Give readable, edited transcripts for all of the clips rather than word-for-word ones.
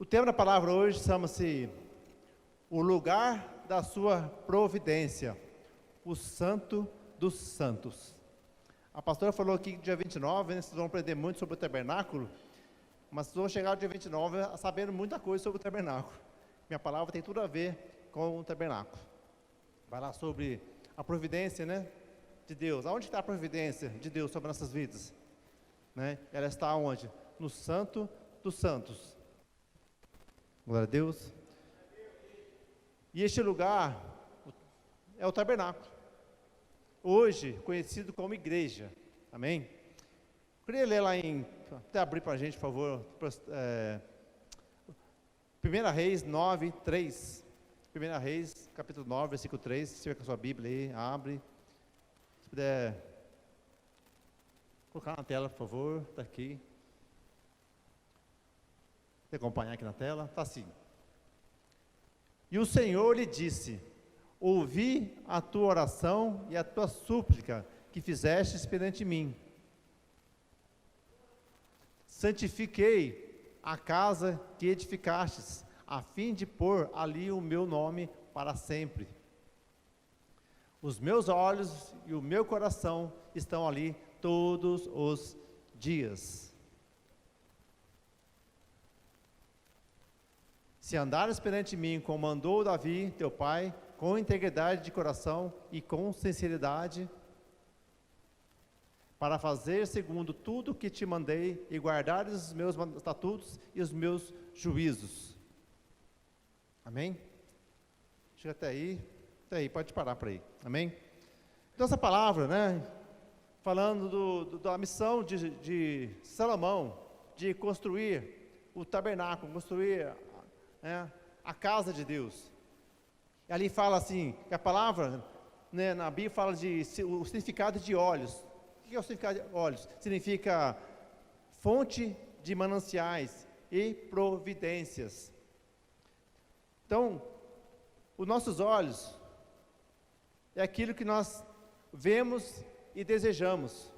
O tema da palavra hoje chama-se o lugar da sua providência, o Santo dos Santos. A pastora falou aqui que dia 29, vocês vão aprender muito sobre o tabernáculo, mas vocês vão chegar no dia 29 sabendo muita coisa sobre o tabernáculo. Minha palavra tem tudo a ver com o tabernáculo. Vai lá sobre a providência, né, de Deus. Aonde está a providência de Deus sobre nossas vidas? Né? Ela está onde? No Santo dos Santos. Glória a Deus. E este lugar é o tabernáculo, hoje conhecido como igreja. Amém? Eu queria ler lá até abrir para a gente, por favor, 1 Reis 9, 3. 1 Reis, capítulo 9, versículo 3. Se tiver com a sua Bíblia aí, abre. Se puder colocar na tela, por favor, está aqui. Você acompanhar aqui na tela, está assim. E o Senhor lhe disse: ouvi a tua oração e a tua súplica que fizestes perante mim. Santifiquei a casa que edificastes, a fim de pôr ali o meu nome para sempre. Os meus olhos e o meu coração estão ali todos os dias. Se andares perante mim, como mandou Davi, teu pai, com integridade de coração e com sinceridade, para fazer segundo tudo que te mandei, e guardares os meus estatutos e os meus juízos. Amém? Chega até aí, pode parar por aí. Amém? Então essa palavra, né, falando da missão de Salomão, de construir o tabernáculo, construir a casa de Deus. E ali fala assim, que a palavra, né, na Bíblia fala o significado de olhos. O que é o significado de olhos? Significa fonte de mananciais e providências. Então, os nossos olhos é aquilo que nós vemos e desejamos.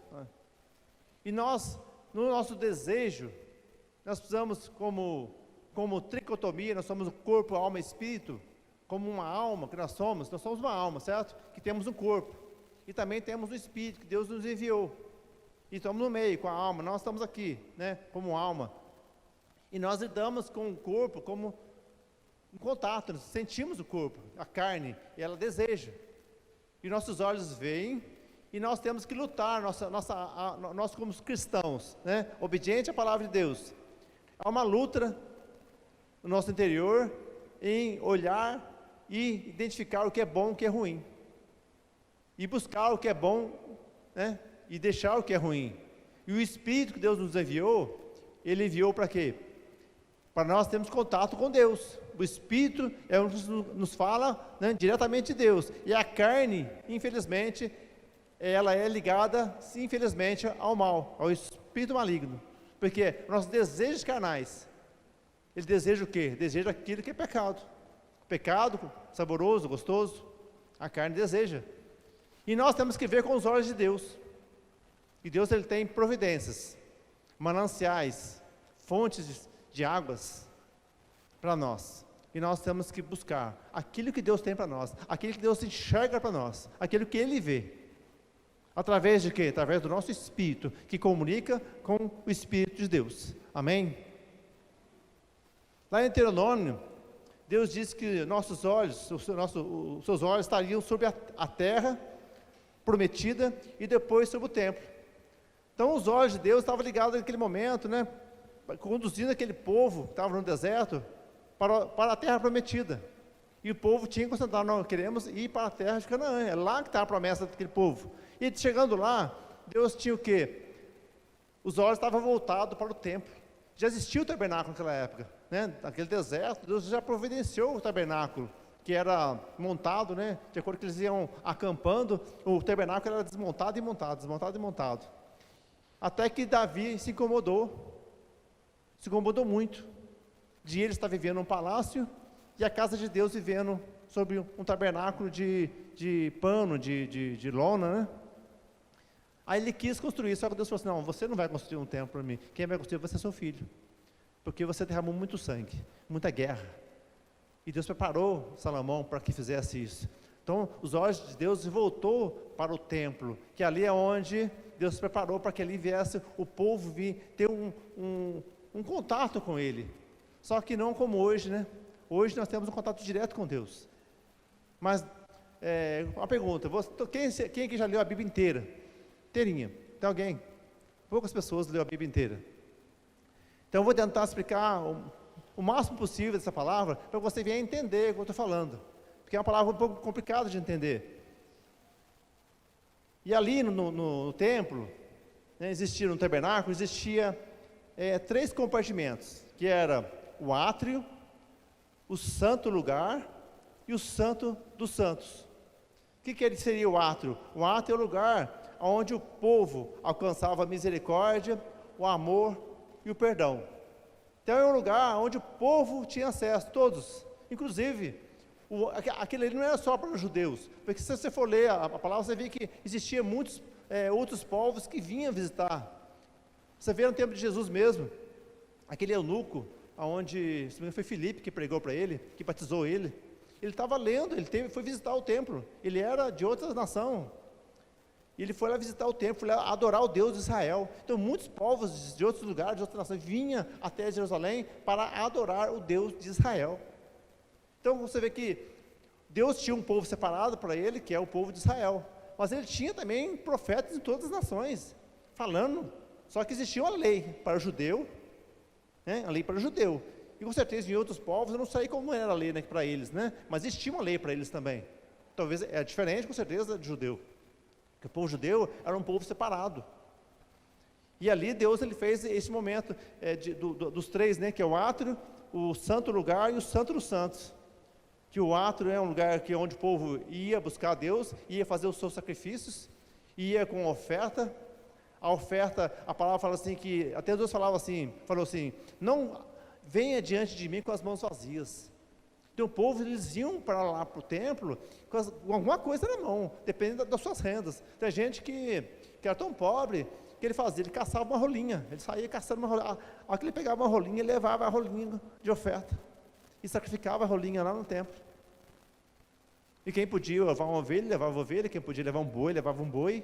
E nós, no nosso desejo, nós precisamos como tricotomia, nós somos o corpo, alma e espírito, como uma alma que nós somos uma alma, certo? Que temos um corpo, e também temos um espírito que Deus nos enviou, e estamos no meio com a alma, nós estamos aqui, né, como alma, e nós lidamos com o corpo como um contato, nós sentimos o corpo, a carne, e ela deseja, e nossos olhos veem, e nós temos que lutar, nós como cristãos, né, obediente à palavra de Deus, há uma luta no nosso interior, em olhar e identificar o que é bom e o que é ruim, e buscar o que é bom, né, e deixar o que é ruim. E o Espírito que Deus nos enviou, Ele enviou para quê? Para nós termos contato com Deus. O Espírito é o que nos fala, né, diretamente de Deus, e a carne, infelizmente, ela é ligada, infelizmente, ao mal, ao espírito maligno, porque nossos desejos carnais, ele deseja o quê? Deseja aquilo que é pecado. Pecado, saboroso, gostoso, a carne deseja. E nós temos que ver com os olhos de Deus. E Deus, Ele tem providências, mananciais, fontes de águas para nós. E nós temos que buscar aquilo que Deus tem para nós, aquilo que Deus enxerga para nós, aquilo que Ele vê. Através de quê? Através do nosso espírito, que comunica com o Espírito de Deus. Amém? Lá em Deuteronômio, Deus disse que nossos olhos, os seus olhos estariam sobre a terra prometida e depois sobre o templo. Então os olhos de Deus estavam ligados naquele momento, né, conduzindo aquele povo que estava no deserto para a terra prometida. E o povo tinha que concentrar, nós queremos ir para a terra de Canaã, é lá que está a promessa daquele povo. E chegando lá, Deus tinha o quê? Os olhos estavam voltados para o templo. Já existia o tabernáculo naquela época, né? Naquele deserto, Deus já providenciou o tabernáculo, que era montado, né? De acordo com que eles iam acampando, o tabernáculo era desmontado e montado, desmontado e montado. Até que Davi se incomodou muito, de ele estar vivendo num palácio, e a casa de Deus vivendo sobre um tabernáculo de pano, de lona, né? Aí ele quis construir, só que Deus falou assim: não, você não vai construir um templo para mim, quem vai construir vai ser seu filho. porque você derramou muito sangue, muita guerra. E Deus preparou Salomão para que fizesse isso. Então, os olhos de Deus voltou para o templo, que ali é onde Deus preparou para que ali viesse o povo vir ter um contato com Ele. Só que não como hoje, né? Hoje nós temos um contato direto com Deus. Mas, uma pergunta, quem aqui já leu a Bíblia inteira? Inteirinha. Tem alguém? Poucas pessoas leu a Bíblia inteira. Então eu vou tentar explicar o máximo possível dessa palavra, para você vir a entender o que eu estou falando. Porque é uma palavra um pouco complicada de entender. E ali no templo, né, existia no tabernáculo, existia 3 compartimentos, que era o átrio, o santo lugar e o santo dos santos. O que seria o átrio? O átrio é o lugar onde o povo alcançava a misericórdia, o amor e o perdão. Então é um lugar onde o povo tinha acesso, todos, inclusive, aquilo ali não era só para os judeus, porque se você for ler a palavra, você vê que existia muitos outros povos que vinham visitar. Você vê no tempo de Jesus mesmo, aquele eunuco, onde, se não me engano, foi Filipe que pregou para ele, que batizou ele estava lendo, foi visitar o templo, ele era de outra nação, e ele foi lá visitar o templo, foi lá adorar o Deus de Israel. Então muitos povos de outros lugares, de outras nações, vinham até Jerusalém para adorar o Deus de Israel. Então você vê que Deus tinha um povo separado para ele, que é o povo de Israel, mas ele tinha também profetas em todas as nações, falando, só que existia uma lei para o judeu, né, a lei para o judeu, e com certeza em outros povos, eu não sei como era a lei, né, para eles, né, mas existia uma lei para eles também, talvez é diferente com certeza de judeu, porque o povo judeu era um povo separado, e ali Deus ele fez esse momento dos 3, né, que é o átrio, o santo lugar e o santo dos santos, que o átrio é um lugar onde o povo ia buscar a Deus, ia fazer os seus sacrifícios, ia com oferta. A oferta, a palavra fala assim, que até Deus falou assim, não venha diante de mim com as mãos vazias. Então o povo, eles iam para lá para o templo, com alguma coisa na mão, dependendo das suas rendas. Tem gente que era tão pobre, que ele fazia, ele caçava uma rolinha, ele saía caçando uma rolinha, ao que ele pegava uma rolinha, ele levava a rolinha de oferta, e sacrificava a rolinha lá no templo. E quem podia levar uma ovelha, levava ovelha, quem podia levar um boi, levava um boi,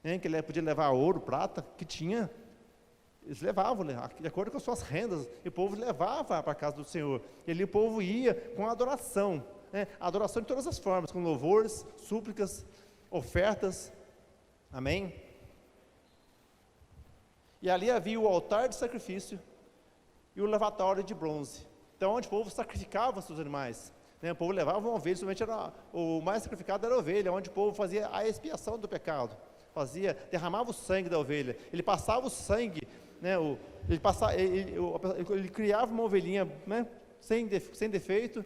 quem podia levar ouro, prata, que tinha, eles levavam, de acordo com as suas rendas, e o povo levava para a casa do Senhor, e ali o povo ia com adoração, adoração de todas as formas, com louvores, súplicas, ofertas, amém? E ali havia o altar de sacrifício, e o lavatório de bronze, então onde o povo sacrificava seus animais, o povo levava uma ovelha, somente o mais sacrificado era a ovelha, onde o povo fazia a expiação do pecado, derramava o sangue da ovelha, ele passava o sangue, ele criava uma ovelhinha, sem defeito,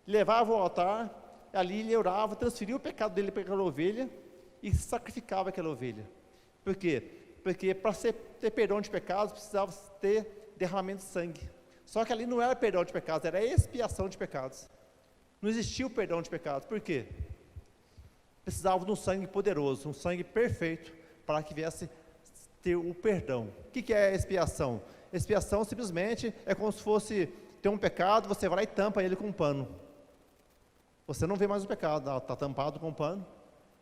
levava ao altar, ali ele orava, transferia o pecado dele para aquela ovelha, e sacrificava aquela ovelha. Por quê? Porque para ter perdão de pecados, precisava ter derramamento de sangue, só que ali não era perdão de pecados, era expiação de pecados, não existia o perdão de pecados. Por quê? Precisava de um sangue poderoso, um sangue perfeito, para que viesse ter o perdão. O que é expiação? Expiação simplesmente é como se fosse ter um pecado, você vai lá e tampa ele com um pano. Você não vê mais o pecado, está tampado com um pano.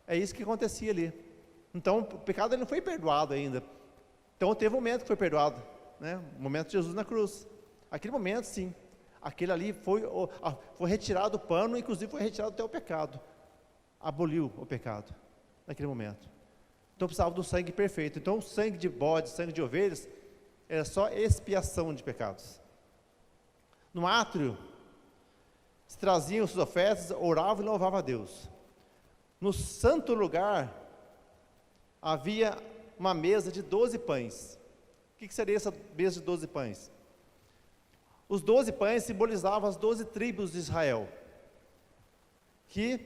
É isso que acontecia ali. Então o pecado ele não foi perdoado ainda. Então teve um momento que foi perdoado, o momento de Jesus na cruz. Aquele momento sim, aquele ali foi retirado o pano, inclusive foi retirado até o pecado. Aboliu o pecado, naquele momento. Então precisava do sangue perfeito. Então o sangue de bode, sangue de ovelhas, era só expiação de pecados. No átrio, se traziam suas ofertas, oravam e louvavam a Deus. No santo lugar, havia uma mesa de 12 pães. O que seria essa mesa de 12 pães? Os 12 pães simbolizavam as 12 tribos de Israel, que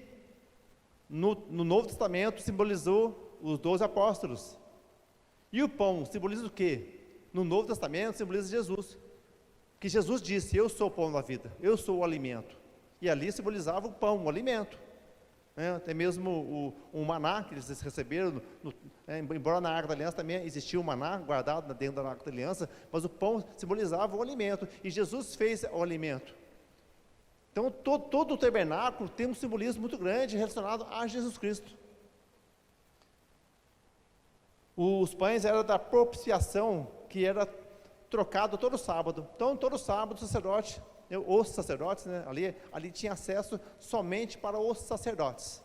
no Novo Testamento simbolizou os 12 apóstolos. E o pão simboliza o quê? No Novo Testamento simboliza Jesus, que Jesus disse, eu sou o pão da vida, eu sou o alimento, e ali simbolizava o pão, o alimento. né? Até mesmo o maná que eles receberam, embora na Arca da Aliança também existia o maná guardado dentro da Arca da Aliança, mas o pão simbolizava o alimento, e Jesus fez o alimento. Então todo o tabernáculo tem um simbolismo muito grande relacionado a Jesus Cristo. Os pães eram da propiciação, que era trocado todo sábado. Então todo sábado os sacerdotes, né, ali tinha acesso somente para os sacerdotes,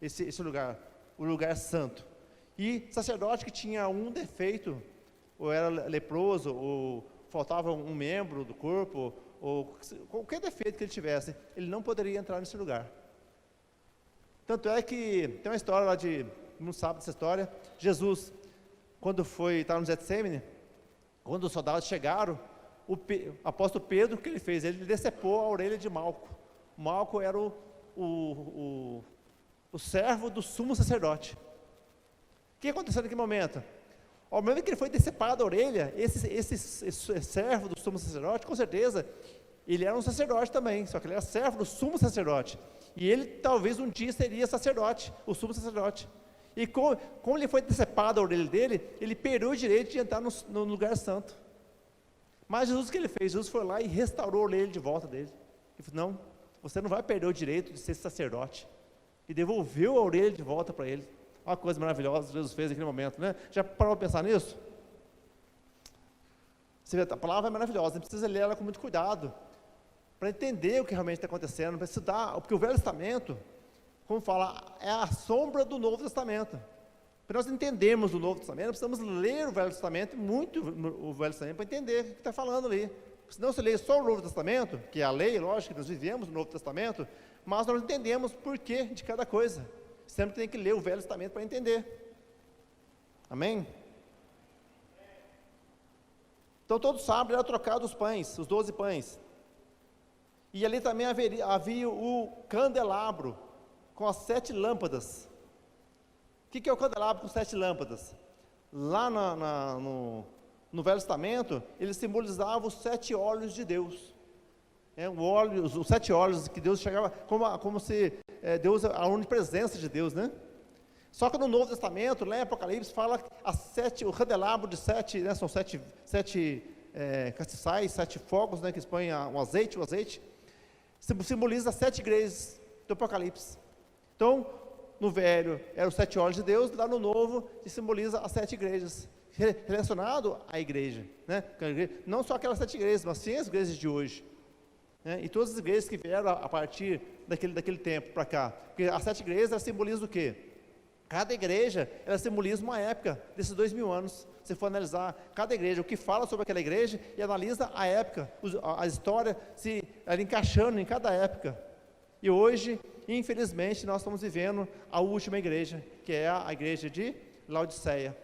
esse lugar, o lugar santo. E sacerdote que tinha um defeito, ou era leproso, ou faltava um membro do corpo, ou qualquer defeito que ele tivesse, ele não poderia entrar nesse lugar. Tanto é que tem uma história lá não sabe dessa história, Jesus, quando estava no Getsemane, quando os soldados chegaram, o apóstolo Pedro, o que ele fez? Ele decepou a orelha de Malco. Malco era o servo do sumo sacerdote. O que aconteceu naquele momento? Ao momento que ele foi decepado a orelha, esse servo do sumo sacerdote, com certeza, ele era um sacerdote também, só que ele era servo do sumo sacerdote. E ele talvez um dia seria sacerdote, o sumo sacerdote. E como ele foi decepado a orelha dele, ele perdeu o direito de entrar no lugar santo. Mas Jesus, o que ele fez? Jesus foi lá e restaurou a orelha de volta dele. Ele falou, não, você não vai perder o direito de ser sacerdote. E devolveu a orelha de volta para ele. Olha que coisa maravilhosa que Jesus fez naquele momento, né? Já parou para pensar nisso? Você vê, a palavra é maravilhosa, precisa ler ela com muito cuidado, para entender o que realmente está acontecendo, para estudar, porque o Velho Testamento, como fala, é a sombra do Novo Testamento. Para nós entendermos o Novo Testamento, precisamos ler o Velho Testamento, muito o Velho Testamento, para entender o que está falando ali. Senão você lê só o Novo Testamento, que é a lei, lógico, que nós vivemos no Novo Testamento, mas nós não entendemos por que de cada coisa. Sempre tem que ler o Velho Testamento para entender. Amém? Então todo sábado era trocado os pães, os 12 pães. E ali também havia o candelabro com as 7 lâmpadas. O que é o candelabro com 7 lâmpadas? Lá no Velho Testamento, ele simbolizava os 7 olhos de Deus. Os 7 olhos que Deus chegava, como se Deus, a onipresença de Deus, né? Só que no Novo Testamento, lá em Apocalipse, fala o candelabro de 7, né, são 7 castiçais, 7 fogos, né, que expõem o azeite, simboliza as 7 igrejas do Apocalipse. Então, no Velho, eram os 7 olhos de Deus, lá no Novo, simboliza as 7 igrejas, relacionado à igreja, né? Não só aquelas 7 igrejas, mas sim as igrejas de hoje, né? E todas as igrejas que vieram a partir daquele tempo para cá, porque as 7 igrejas, elas simbolizam o quê? Cada igreja, ela simboliza uma época desses 2000 anos. Se for analisar cada igreja, o que fala sobre aquela igreja, e analisa a época, a história, ela encaixando em cada época. E hoje, infelizmente, nós estamos vivendo a última igreja, que é a igreja de Laodiceia.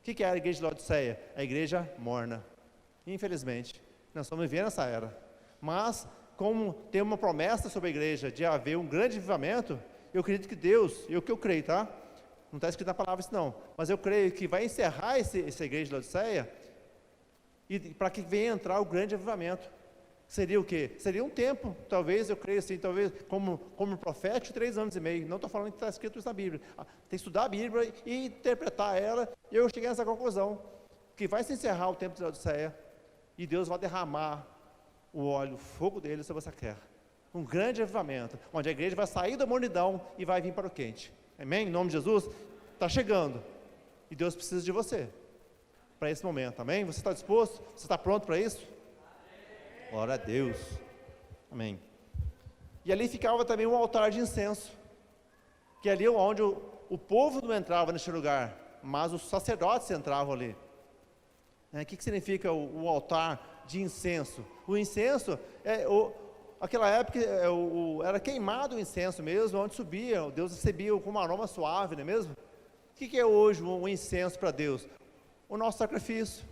O que é a igreja de Laodiceia? A igreja morna. Infelizmente, nós estamos vivendo essa era. Mas, como tem uma promessa sobre a igreja de haver um grande avivamento, eu acredito que Deus, e o que eu creio, tá? Não está escrito na palavra isso não, mas eu creio que vai encerrar essa igreja de Laodiceia, e para que venha entrar o grande avivamento. Seria o quê? Seria um tempo, talvez, eu creio assim, talvez como profético, 3 anos e meio. Não estou falando que está escrito isso na Bíblia. Tem que estudar a Bíblia e interpretar ela, e eu cheguei nessa conclusão, que vai se encerrar o tempo de Laodiceia, e Deus vai derramar o óleo, o fogo dele sobre essa terra. Um grande avivamento, onde a igreja vai sair da mornidão e vai vir para o quente. Amém? Em nome de Jesus, está chegando, e Deus precisa de você, para esse momento, amém? Você está disposto? Você está pronto para isso? Glória a Deus, amém. E ali ficava também um altar de incenso, que ali é onde o povo não entrava neste lugar, mas os sacerdotes entravam ali. O que significa o altar de incenso? O incenso, aquela época era queimado o incenso mesmo, onde subia, Deus recebia com um aroma suave, não é mesmo? O que é hoje um incenso para Deus? O nosso sacrifício,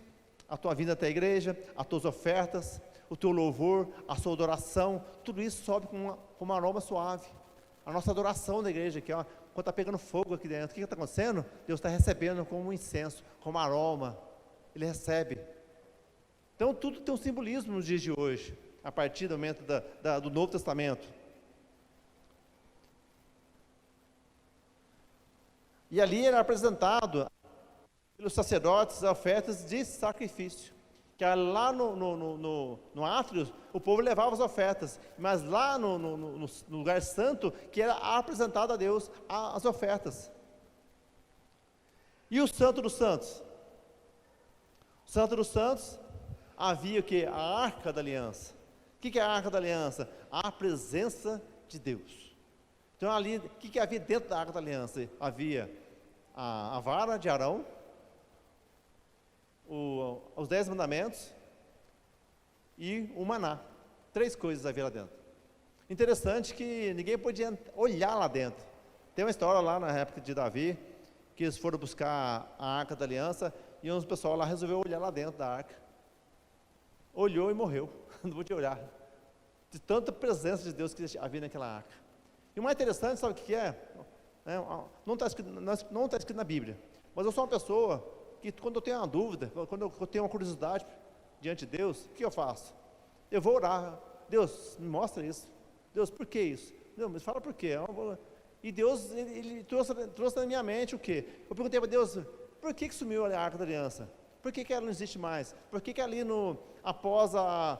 a tua vinda até a igreja, as tuas ofertas, o teu louvor, a sua adoração, tudo isso sobe com um aroma suave. A nossa adoração da igreja aqui, quando está pegando fogo aqui dentro, o que está acontecendo? Deus está recebendo como um incenso, como aroma, Ele recebe. Então tudo tem um simbolismo nos dias de hoje, a partir do momento do Novo Testamento. E ali era apresentado pelos sacerdotes ofertas de sacrifício. Que era lá no átrio, o povo levava as ofertas, mas lá no lugar santo, que era apresentado a Deus as ofertas. E o Santo dos Santos? O Santo dos Santos havia o que? A Arca da Aliança. O que é a Arca da Aliança? A presença de Deus. Então ali, o que havia dentro da Arca da Aliança? Havia a vara de Arão, os 10 mandamentos e o maná. 3 coisas havia lá dentro. Interessante que ninguém podia olhar lá dentro. Tem uma história lá na época de Davi, que eles foram buscar a Arca da Aliança, e um pessoal lá resolveu olhar lá dentro da Arca. Olhou e morreu, não podia olhar. De tanta presença de Deus que havia naquela Arca. E o mais interessante, sabe o que é? Não está escrito na Bíblia, mas eu sou uma pessoa que quando eu tenho uma dúvida, quando eu tenho uma curiosidade diante de Deus, o que eu faço? Eu vou orar. Deus, me mostra isso. Deus, por que isso? Não, mas fala por quê? E Deus, ele trouxe na minha mente o quê? Eu perguntei para Deus, por que sumiu a Arca da Aliança? Por que ela não existe mais? Por que ali após a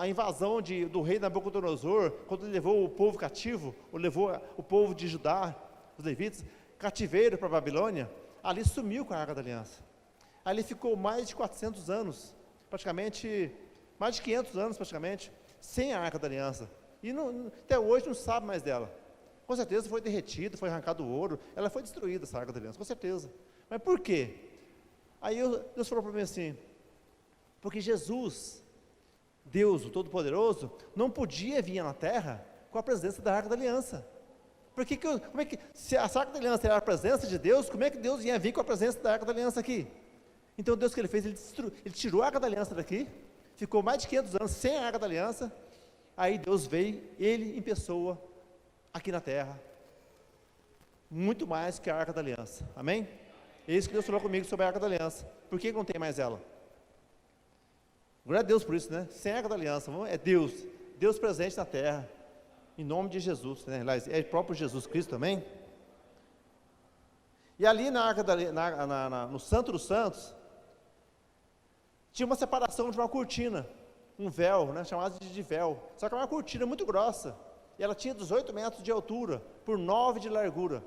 invasão do rei Nabucodonosor, quando ele levou o povo cativo, ou levou o povo de Judá, os levitas, cativeiro para a Babilônia, ali sumiu com a Arca da Aliança. Ali ficou mais de 400 anos, praticamente, mais de 500 anos praticamente, sem a Arca da Aliança. E até hoje não sabe mais dela. Com certeza foi derretida, foi arrancado o ouro, ela foi destruída, essa Arca da Aliança, com certeza. Mas por quê? Aí Deus falou para mim assim, porque Jesus, Deus, o Todo-Poderoso, não podia vir na terra com a presença da Arca da Aliança. Se a Arca da Aliança era a presença de Deus, como é que Deus ia vir com a presença da Arca da Aliança aqui? Então Deus, o que ele fez? Ele tirou a Arca da Aliança daqui, ficou mais de 500 anos sem a Arca da Aliança, aí Deus veio, ele em pessoa, aqui na terra, muito mais que a Arca da Aliança, amém? É isso que Deus falou comigo sobre a Arca da Aliança. Por que não tem mais ela? Glória a Deus por isso, né? Sem a Arca da Aliança, é Deus presente na terra, em nome de Jesus, né? É o próprio Jesus Cristo também. E ali na Arca no Santo dos Santos, tinha uma separação de uma cortina, um véu, né? Chamado de véu, só que era uma cortina muito grossa, e ela tinha 18 metros de altura, por 9 de largura,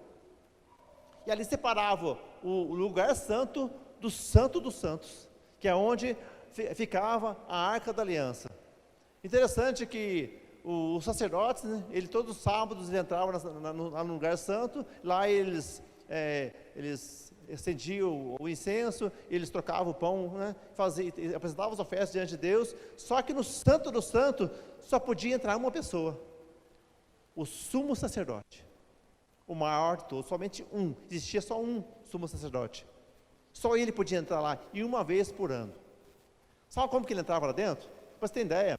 e ali separava o lugar santo do Santo dos Santos, que é onde ficava a Arca da Aliança. Interessante que os sacerdotes, né, todos os sábados eles entravam lá no lugar santo, lá eles acendiam o incenso, eles trocavam o pão, né, apresentavam as ofertas diante de Deus, só que no Santo do Santo só podia entrar uma pessoa, o sumo sacerdote, o maior de todos, somente existia só um sumo sacerdote, só ele podia entrar lá, e uma vez por ano. Sabe como que ele entrava lá dentro? Para você ter ideia,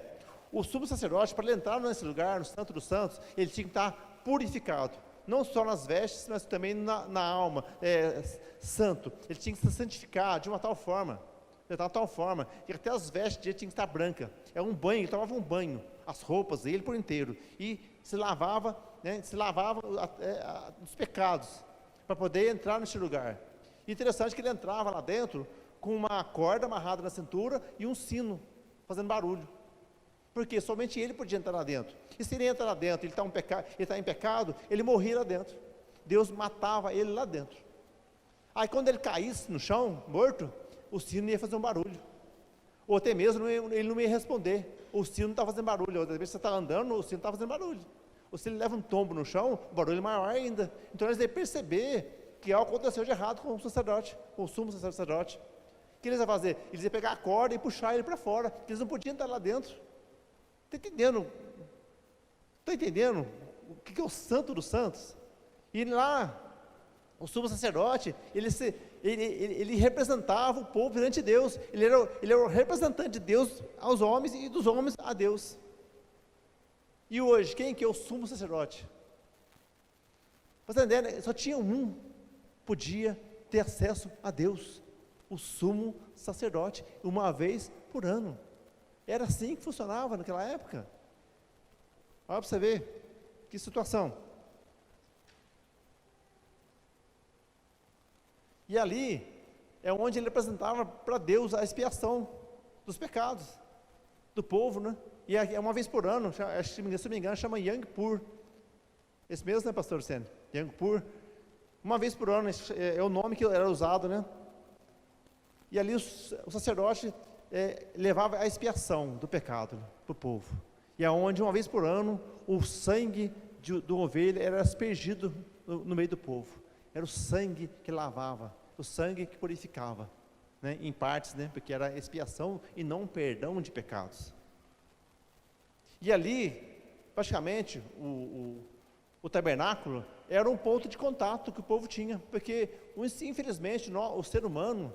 o sumo sacerdote, para ele entrar nesse lugar, no Santo dos Santos, ele tinha que estar purificado, não só nas vestes, mas também na alma, santo. Ele tinha que se santificar de uma tal forma, que até as vestes dele tinham que estar brancas. É um banho, ele tomava um banho, as roupas, ele por inteiro, e se lavava, né, dos pecados, para poder entrar nesse lugar. E interessante que ele entrava lá dentro, com uma corda amarrada na cintura, e um sino, fazendo barulho. Porque somente ele podia entrar lá dentro. E se ele entra lá dentro, ele está em pecado, ele morria lá dentro. Deus matava ele lá dentro. Aí quando ele caísse no chão, morto, o sino ia fazer um barulho. Ou até mesmo ele não ia responder. O sino não está fazendo barulho. Outra vez você está andando, o sino está fazendo barulho. Ou se ele leva um tombo no chão, o barulho é maior ainda. Então eles devem perceber que algo aconteceu de errado com o sacerdote, com o sumo sacerdote. O que eles iam fazer? Eles iam pegar a corda e puxar ele para fora. Eles não podiam entrar lá dentro. Está entendendo? Está entendendo o que é o Santo dos Santos? E lá, o sumo sacerdote, ele representava o povo perante Deus. Ele era o representante de Deus aos homens e dos homens a Deus. E hoje, quem que é o sumo sacerdote? Você está entendendo? Só tinha podia ter acesso a Deus, o sumo sacerdote, uma vez por ano. Era assim que funcionava naquela época. Olha para você ver, que situação. E ali é onde ele apresentava para Deus a expiação dos pecados do povo, né? E é uma vez por ano, se não me engano, chama Yom Kippur. Esse mesmo, né, pastor Sênio? Yom Kippur. Uma vez por ano, é o nome que era usado, né? E ali o sacerdote levava a expiação do pecado para o povo. E aonde uma vez por ano o sangue do ovelha era aspergido no meio do povo. Era o sangue que lavava, o sangue que purificava, né? Em partes, né? Porque era expiação e não perdão de pecados. E ali, praticamente, o tabernáculo era um ponto de contato que o povo tinha, porque infelizmente o ser humano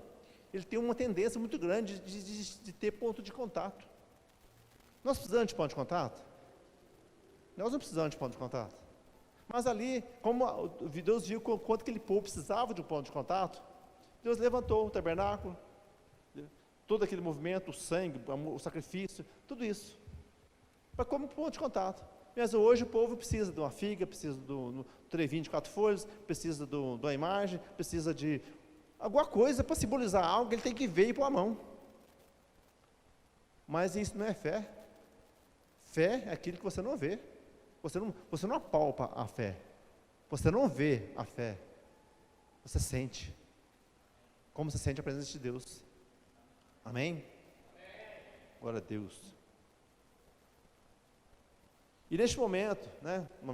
ele tem uma tendência muito grande de ter ponto de contato. Nós precisamos de ponto de contato? Nós não precisamos de ponto de contato. Mas ali, como Deus viu quanto aquele povo precisava de um ponto de contato, Deus levantou o tabernáculo, todo aquele movimento, o sangue, o sacrifício, tudo isso, para como ponto de contato. Mas hoje o povo precisa de uma figa, precisa do trevinho de 4 folhas, precisa de uma imagem, precisa de alguma coisa para simbolizar algo, ele tem que ver e pôr a mão. Mas isso não é fé. Fé é aquilo que você não vê. Você não apalpa a fé. Você não vê a fé. Você sente. Como você sente a presença de Deus. Amém? Glória a Deus. E neste momento, né? No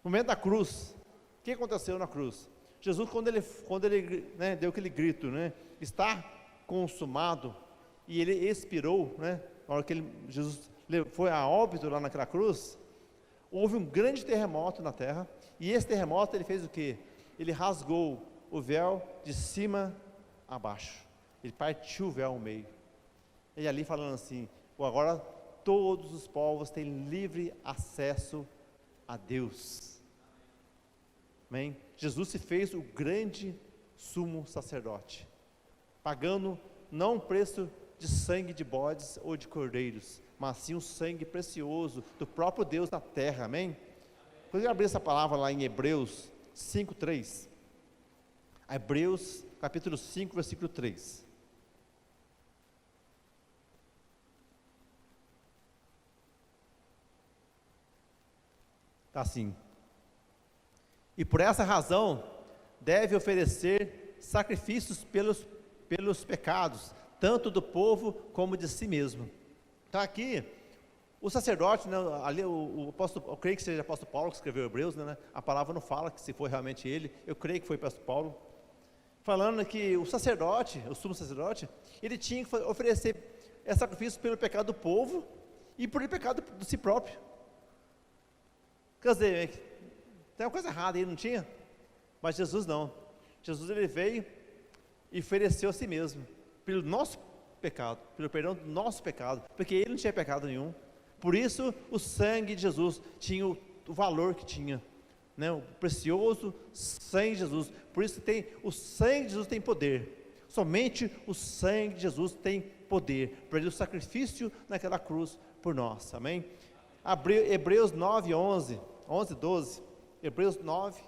momento da cruz, o que aconteceu na cruz? Jesus, quando ele né, deu aquele grito, né? Está consumado, e ele expirou, né? Na hora que Jesus foi a óbito lá naquela cruz, houve um grande terremoto na terra, e esse terremoto ele fez o quê? Ele rasgou o véu de cima a baixo, ele partiu o véu ao meio, e ali falando assim, agora todos os povos têm livre acesso a Deus. Amém? Jesus se fez o grande sumo sacerdote, pagando não um preço de sangue de bodes ou de cordeiros, mas sim o sangue precioso do próprio Deus na terra. Amém? Quando eu abrir essa palavra lá em Hebreus 5:3, Hebreus capítulo 5, versículo 3. Está assim: e por essa razão deve oferecer sacrifícios pelos pecados, tanto do povo como de si mesmo. Então aqui, o sacerdote, né, ali o apóstolo, eu creio que seja o apóstolo Paulo que escreveu Hebreus, né, a palavra não fala que se foi realmente ele, eu creio que foi o apóstolo Paulo, falando que o sacerdote, o sumo sacerdote, ele tinha que oferecer sacrifício pelo pecado do povo e por pecado de si próprio. Quer dizer, tem uma coisa errada aí, não tinha? Mas Jesus não. Jesus ele veio e ofereceu a si mesmo, pelo nosso pecado, pelo perdão do nosso pecado, porque ele não tinha pecado nenhum. Por isso o sangue de Jesus tinha o valor que tinha, né? O precioso sangue de Jesus. Por isso o sangue de Jesus tem poder. Somente o sangue de Jesus tem poder para o sacrifício naquela cruz por nós. Amém? Hebreus 9, 11, 12. Hebreus 9,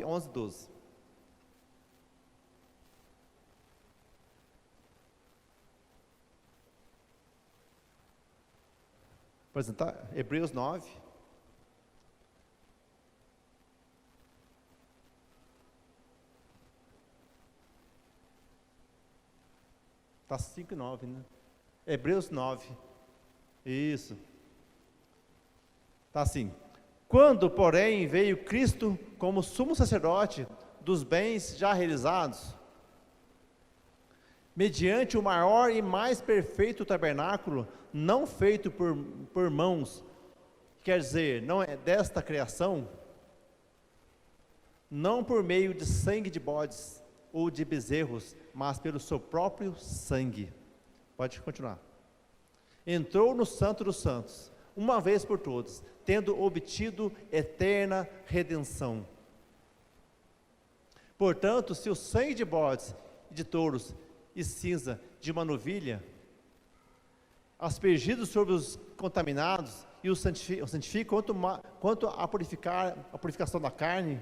11, 12. Apresentar Hebreus 9. Está 5 e 9, né? Hebreus 9. Isso. Está assim: quando, porém, veio Cristo como sumo sacerdote dos bens já realizados, mediante o maior e mais perfeito tabernáculo, não feito por mãos, quer dizer, não é desta criação, não por meio de sangue de bodes ou de bezerros, mas pelo seu próprio sangue. Pode continuar. Entrou no Santo dos Santos, uma vez por todas, tendo obtido eterna redenção. Portanto, se o sangue de bodes e de touros e cinza de uma novilha, aspergidos sobre os contaminados, e os santifica quanto à purificação da carne,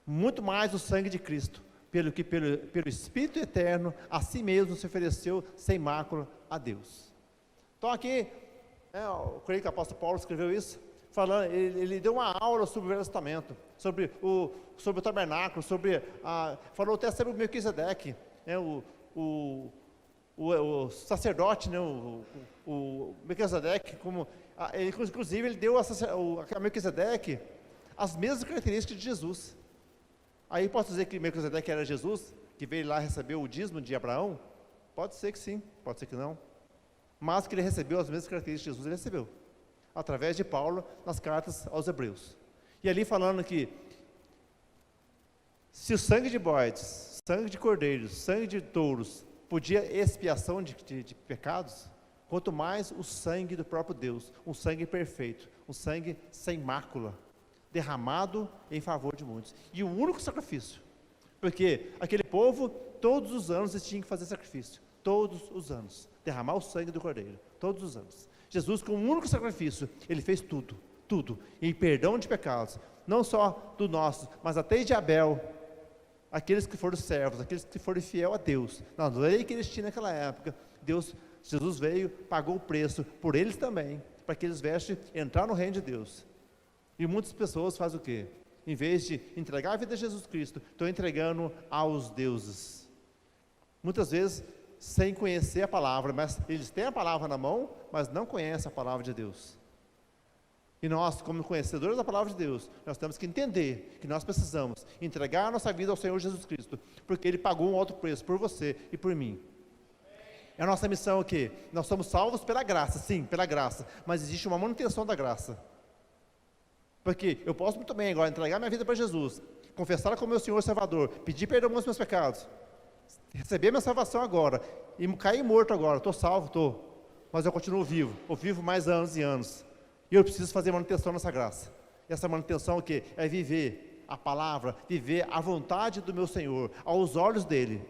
muito mais o sangue de Cristo, pelo Espírito eterno, a si mesmo se ofereceu sem mácula a Deus. Então aqui, eu creio que o apóstolo Paulo escreveu isso, falando, ele deu uma aula sobre o Velho Testamento, sobre o tabernáculo, falou até sobre o Melquisedeque, o sacerdote, o Melquisedeque, inclusive ele deu a Melquisedeque as mesmas características de Jesus. Aí posso dizer que Melquisedeque era Jesus, que veio lá receber o dízimo de Abraão? Pode ser que sim, pode ser que não. Mas que ele recebeu as mesmas características de Jesus, ele recebeu. Através de Paulo, nas cartas aos Hebreus. E ali falando que, se o sangue de bodes, sangue de cordeiros, sangue de touros, podia expiação de pecados, quanto mais o sangue do próprio Deus, um sangue perfeito, um sangue sem mácula, derramado em favor de muitos, e o único sacrifício, porque aquele povo, todos os anos eles tinham que fazer sacrifício, todos os anos, derramar o sangue do cordeiro, todos os anos. Jesus, com um único sacrifício, ele fez tudo, em perdão de pecados, não só do nosso, mas até de Abel, aqueles que foram servos, aqueles que foram fiel a Deus, na lei que eles tinham naquela época, Jesus veio, pagou o preço por eles também, para que eles viessem entrar no reino de Deus. E muitas pessoas fazem o quê? Em vez de entregar a vida a Jesus Cristo, estão entregando aos deuses. Muitas vezes, sem conhecer a palavra, mas eles têm a palavra na mão, mas não conhecem a palavra de Deus. E nós, como conhecedores da palavra de Deus, nós temos que entender que nós precisamos entregar a nossa vida ao Senhor Jesus Cristo, porque Ele pagou um alto preço por você e por mim. É a nossa missão aqui. Nós somos salvos pela graça, sim, pela graça, mas existe uma manutenção da graça. Porque eu posso muito bem agora entregar minha vida para Jesus, confessar como meu Senhor e Salvador, pedir perdão pelos meus pecados, receber minha salvação agora, e cair morto agora, estou salvo, mas eu continuo vivo, eu vivo mais anos e anos, e eu preciso fazer manutenção nessa graça. E essa manutenção o quê? É viver a palavra, viver a vontade do meu Senhor, aos olhos dEle,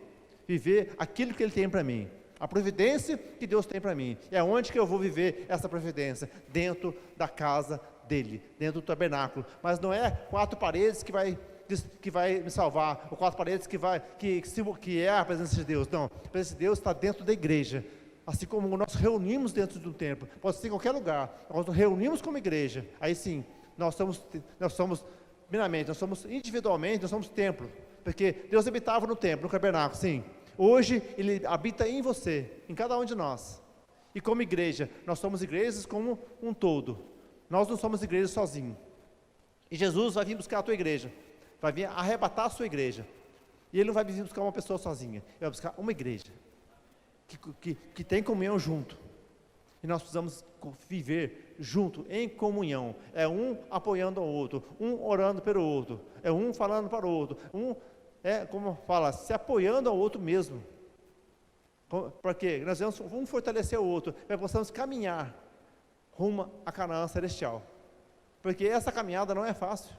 viver aquilo que Ele tem para mim, a providência que Deus tem para mim. É onde que eu vou viver essa providência? Dentro da casa dEle, dentro do tabernáculo. Mas não é 4 paredes que vai me salvar, ou 4 paredes que é a presença de Deus. Não, a presença de Deus está dentro da igreja. Assim como nós reunimos dentro de um templo, pode ser em qualquer lugar, nós nos reunimos como igreja, aí sim, nós somos primeiramente, nós somos individualmente, nós somos templo, porque Deus habitava no templo, no tabernáculo, sim. Hoje Ele habita em você, em cada um de nós. E como igreja, nós somos igrejas como um todo. Nós não somos igreja sozinhos. E Jesus vai vir buscar a tua igreja, vai vir arrebatar a sua igreja. E Ele não vai vir buscar uma pessoa sozinha, Ele vai buscar uma igreja que tem comunhão junto. E nós precisamos viver junto, em comunhão. É um apoiando ao outro, um orando pelo outro, é um falando para o outro, como fala, se apoiando ao outro mesmo. Porque nós vamos um fortalecer o outro, para que possamos caminhar rumo à Canaã celestial. Porque essa caminhada não é fácil.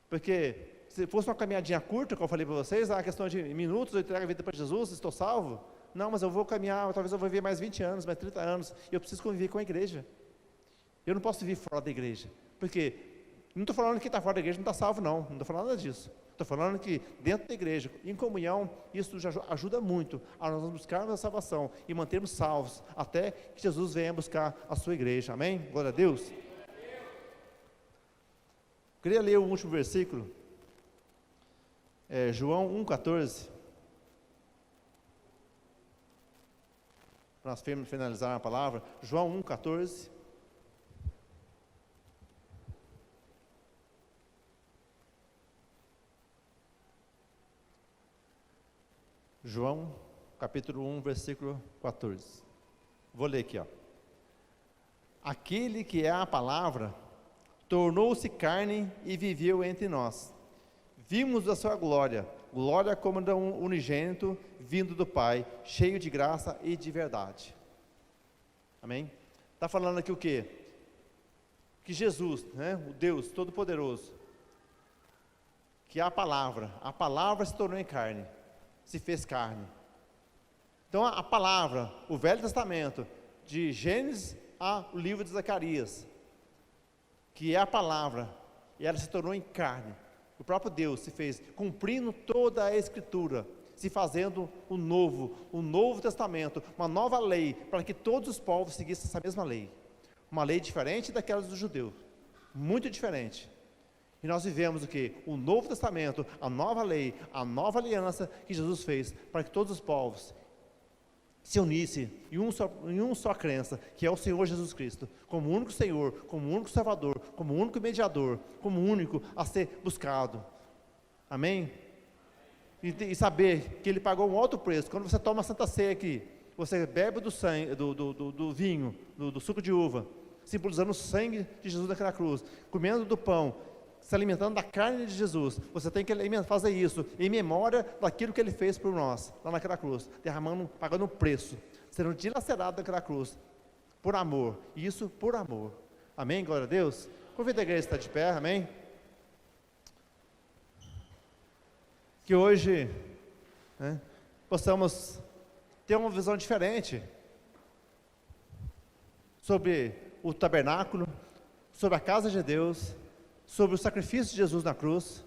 Porque se fosse uma caminhadinha curta, como eu falei para vocês, a questão de minutos, eu entrego a vida para Jesus, estou salvo. Não, mas eu vou caminhar, talvez eu vou viver mais 20 anos, mais 30 anos, e eu preciso conviver com a igreja. Eu não posso viver fora da igreja. Porque, não estou falando que quem está fora da igreja não está salvo, não estou falando nada disso. Estou falando que dentro da igreja, em comunhão, isso já ajuda muito a nós buscarmos a salvação e mantermos salvos, até que Jesus venha buscar a sua igreja, amém? Glória a Deus. Eu queria ler o último versículo, João 1,14, para nós finalizar a palavra. João 1,14. João, capítulo 1, versículo 14. Vou ler aqui, Aquele que é a palavra, tornou-se carne e viveu entre nós. Vimos a sua glória, glória como de um unigênito vindo do Pai, cheio de graça e de verdade. Amém? Está falando aqui o quê? Que Jesus, o Deus Todo-Poderoso, que é a palavra se tornou em carne, se fez carne. Então a palavra, o Velho Testamento, de Gênesis ao livro de Zacarias, que é a palavra, e ela se tornou em carne, O próprio Deus se fez cumprindo toda a Escritura, se fazendo o Novo Testamento, uma nova lei, para que todos os povos seguissem essa mesma lei. Uma lei diferente daquelas do judeu, muito diferente. E nós vivemos o quê? O Novo Testamento, a nova lei, a nova aliança que Jesus fez, para que todos os povos se unissem em uma só crença, que é o Senhor Jesus Cristo, como único Senhor, como único Salvador, como único mediador, como único a ser buscado. Amém? E saber que Ele pagou um alto preço. Quando você toma a Santa Ceia aqui, você bebe do sangue, do vinho, do suco de uva, simbolizando o sangue de Jesus naquela cruz, comendo do pão, se alimentando da carne de Jesus. Você tem que fazer isso em memória daquilo que Ele fez por nós, lá naquela cruz, pagando um preço, sendo dilacerado naquela cruz, por amor, e isso por amor. Amém? Glória a Deus. Convido a igreja a estar de pé, amém? Que hoje possamos ter uma visão diferente sobre o tabernáculo, sobre a casa de Deus, sobre o sacrifício de Jesus na cruz,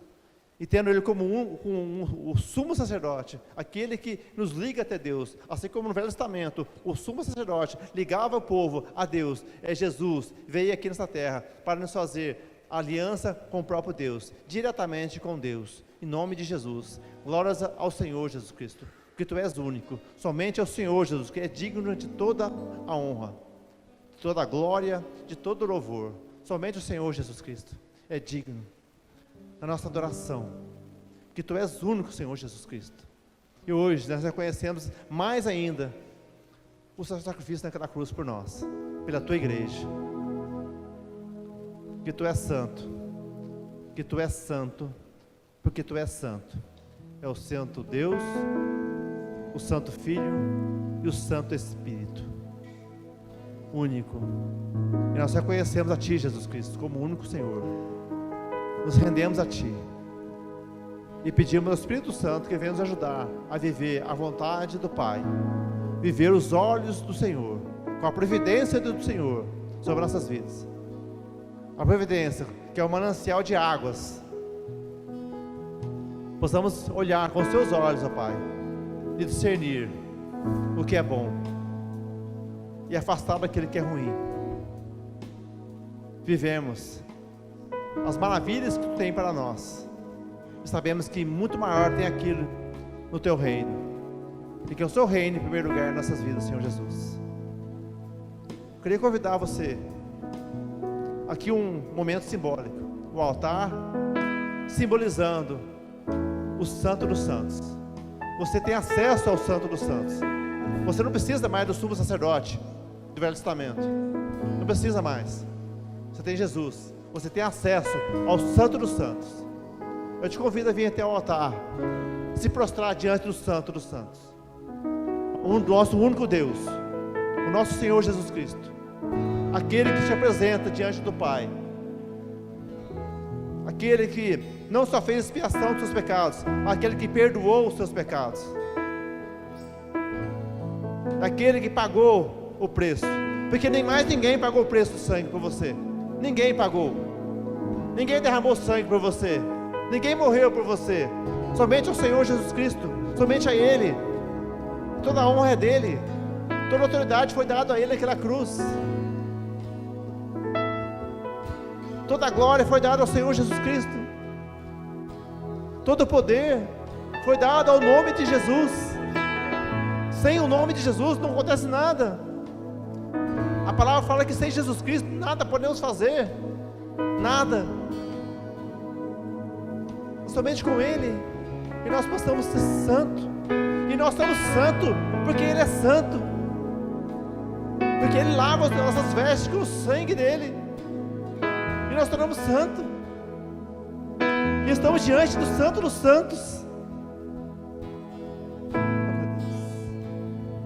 e tendo Ele como o sumo sacerdote, aquele que nos liga até Deus, assim como no Velho Testamento, o sumo sacerdote ligava o povo a Deus. Jesus veio aqui nessa terra para nos fazer aliança com o próprio Deus, diretamente com Deus, em nome de Jesus. Glórias ao Senhor Jesus Cristo, porque Tu és único, somente é o Senhor Jesus, que é digno de toda a honra, de toda a glória, de todo o louvor. Somente o Senhor Jesus Cristo é digno da nossa adoração, que Tu és único, Senhor Jesus Cristo. E hoje nós reconhecemos mais ainda o Seu sacrifício naquela cruz por nós, pela Tua igreja, que Tu és santo, que Tu és santo, porque Tu és santo. É o Santo Deus, o Santo Filho e o Santo Espírito, único. E nós reconhecemos a Ti, Jesus Cristo, como o único Senhor. Nos rendemos a Ti e pedimos ao Espírito Santo que venha nos ajudar a viver a vontade do Pai, viver os olhos do Senhor, com a providência do Senhor sobre nossas vidas. A providência que é o manancial de águas. Possamos olhar com os Teus olhos, ó Pai, e discernir o que é bom e afastar daquilo que é ruim. Vivemos as maravilhas que Tu tem para nós, e sabemos que muito maior tem aquilo no Teu reino, e que é o Seu reino em primeiro lugar em nossas vidas, Senhor Jesus. Eu queria convidar você, aqui um momento simbólico, o altar simbolizando o Santo dos Santos. Você tem acesso ao Santo dos Santos. Você não precisa mais do sumo sacerdote do Velho Testamento, não precisa mais. Você tem Jesus, você tem acesso ao Santo dos Santos. Eu te convido a vir até o altar, se prostrar diante do Santo dos Santos, o nosso único Deus, o nosso Senhor Jesus Cristo, aquele que te apresenta diante do Pai, aquele que não só fez expiação dos seus pecados, aquele que perdoou os seus pecados, aquele que pagou o preço, porque nem mais ninguém pagou o preço do sangue por você. Ninguém pagou, ninguém derramou sangue por você, ninguém morreu por você, somente o Senhor Jesus Cristo, somente a Ele. Toda a honra é dele, toda a autoridade foi dada a Ele naquela cruz, toda a glória foi dada ao Senhor Jesus Cristo, todo o poder foi dado ao nome de Jesus. Sem o nome de Jesus não acontece nada. A palavra fala que sem Jesus Cristo nada podemos fazer, nada, somente com Ele, e nós possamos ser santos, e nós somos santos, porque Ele é santo, porque Ele lava as nossas vestes com o sangue dEle, e nós tornamos santos, e estamos diante do Santo dos Santos,